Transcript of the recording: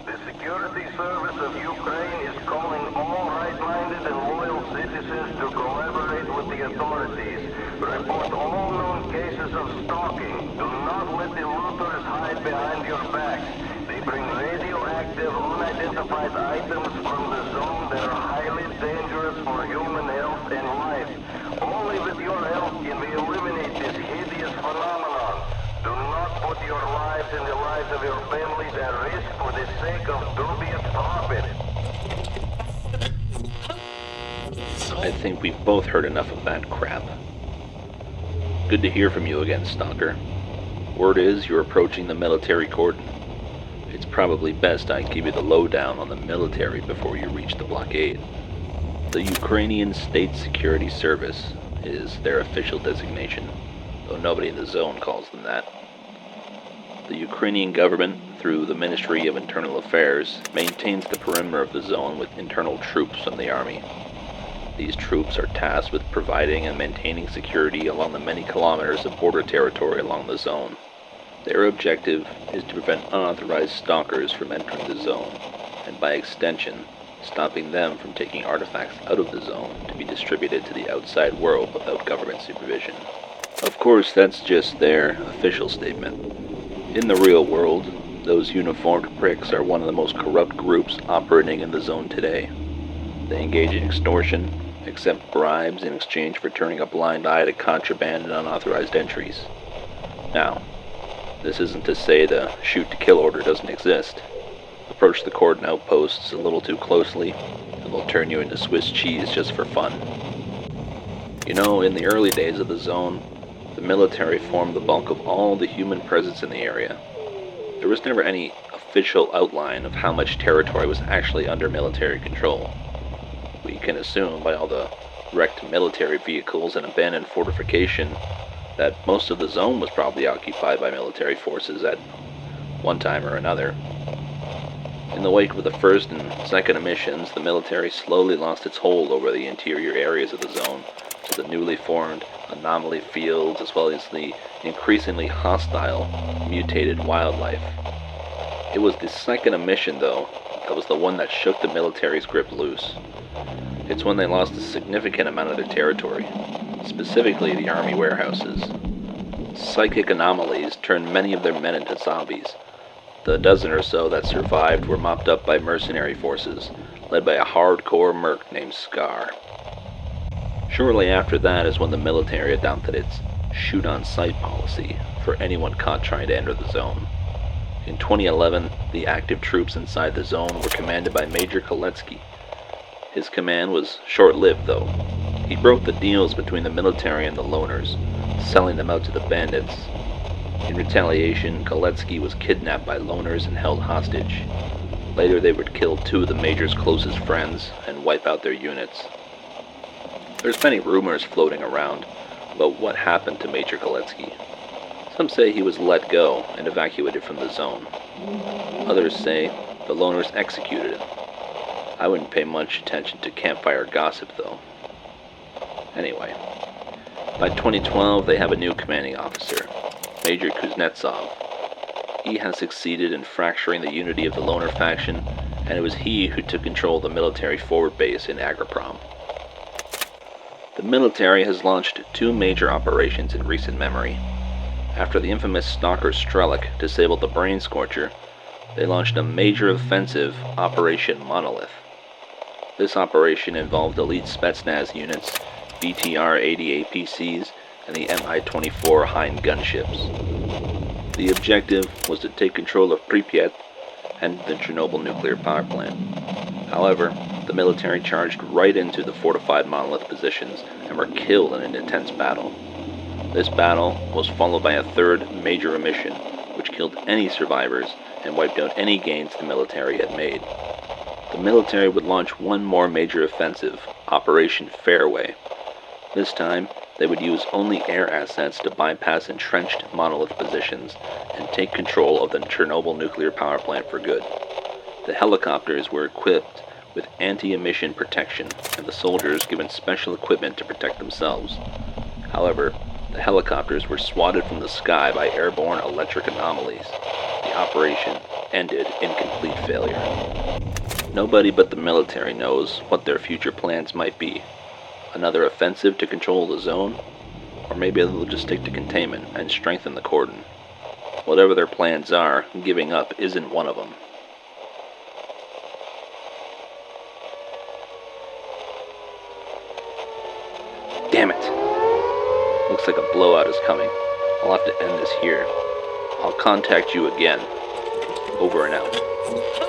The Security Service of Ukraine is calling all right-minded and loyal citizens to collaborate with the authorities. Report all known cases of stalking. Do not let the looters hide behind your backs. They bring radioactive, unidentified items from the zone that are highly dangerous for human health and life. Only with your help can we eliminate this hideous phenomenon. Do not put your lives and the lives of your families at risk for the sake of dubious profit. I think we've both heard enough of that crap. Good to hear from you again, Stalker. Word is you're approaching the military cordon. It's probably best I give you the lowdown on the military before you reach the blockade. The Ukrainian State Security Service is their official designation, though nobody in the zone calls them that. The Ukrainian government, through the Ministry of Internal Affairs, maintains the perimeter of the zone with internal troops from the army. These troops are tasked with providing and maintaining security along the many kilometers of border territory along the zone. Their objective is to prevent unauthorized stalkers from entering the zone, and by extension, stopping them from taking artifacts out of the zone to be distributed to the outside world without government supervision. Of course, that's just their official statement. In the real world, those uniformed pricks are one of the most corrupt groups operating in the zone today. They engage in extortion, accept bribes in exchange for turning a blind eye to contraband and unauthorized entries. Now, this isn't to say the shoot-to-kill order doesn't exist. Approach the cordon outposts a little too closely, and they'll turn you into Swiss cheese just for fun. You know, in the early days of the zone, the military formed the bulk of all the human presence in the area. There was never any official outline of how much territory was actually under military control. We can assume by all the wrecked military vehicles and abandoned fortification that most of the zone was probably occupied by military forces at one time or another. In the wake of the first and second emissions, the military slowly lost its hold over the interior areas of the zone to the newly formed anomaly fields as well as the increasingly hostile, mutated wildlife. It was the second emission, though, that was the one that shook the military's grip loose. It's when they lost a significant amount of their territory, specifically the army warehouses. Psychic anomalies turned many of their men into zombies. The dozen or so that survived were mopped up by mercenary forces, led by a hardcore merc named S.T.A.L.K.E.R. Shortly after that is when the military adopted its shoot-on-sight policy for anyone caught trying to enter the zone. In 2011, the active troops inside the zone were commanded by Major Koletsky. His command was short-lived, though. He broke the deals between the military and the loners, selling them out to the bandits. In retaliation, Koletsky was kidnapped by loners and held hostage. Later, they would kill two of the Major's closest friends and wipe out their units. There's many rumors floating around about what happened to Major Koletsky. Some say he was let go and evacuated from the zone. Others say the loners executed him. I wouldn't pay much attention to campfire gossip, though. Anyway, by 2012, they have a new commanding officer, Major Kuznetsov. He has succeeded in fracturing the unity of the loner faction, and it was he who took control of the military forward base in Agroprom. The military has launched two major operations in recent memory. After the infamous stalker S.T.A.L.K.E.R disabled the Brain Scorcher, they launched a major offensive, Operation Monolith. This operation involved elite Spetsnaz units, BTR-80 APCs, and the Mi-24 Hind gunships. The objective was to take control of Pripyat and the Chernobyl nuclear power plant. However, the military charged right into the fortified Monolith positions and were killed in an intense battle. This battle was followed by a third major emission, which killed any survivors and wiped out any gains the military had made. The military would launch one more major offensive, Operation Fairway. This time, they would use only air assets to bypass entrenched Monolith positions and take control of the Chernobyl nuclear power plant for good. The helicopters were equipped with anti-emission protection, and the soldiers given special equipment to protect themselves. However, the helicopters were swatted from the sky by airborne electric anomalies. The operation ended in complete failure. Nobody but the military knows what their future plans might be. Another offensive to control the zone, or maybe they'll just stick to containment and strengthen the cordon. Whatever their plans are, giving up isn't one of them. Damn it! Looks like a blowout is coming. I'll have to end this here. I'll contact you again. Over and out.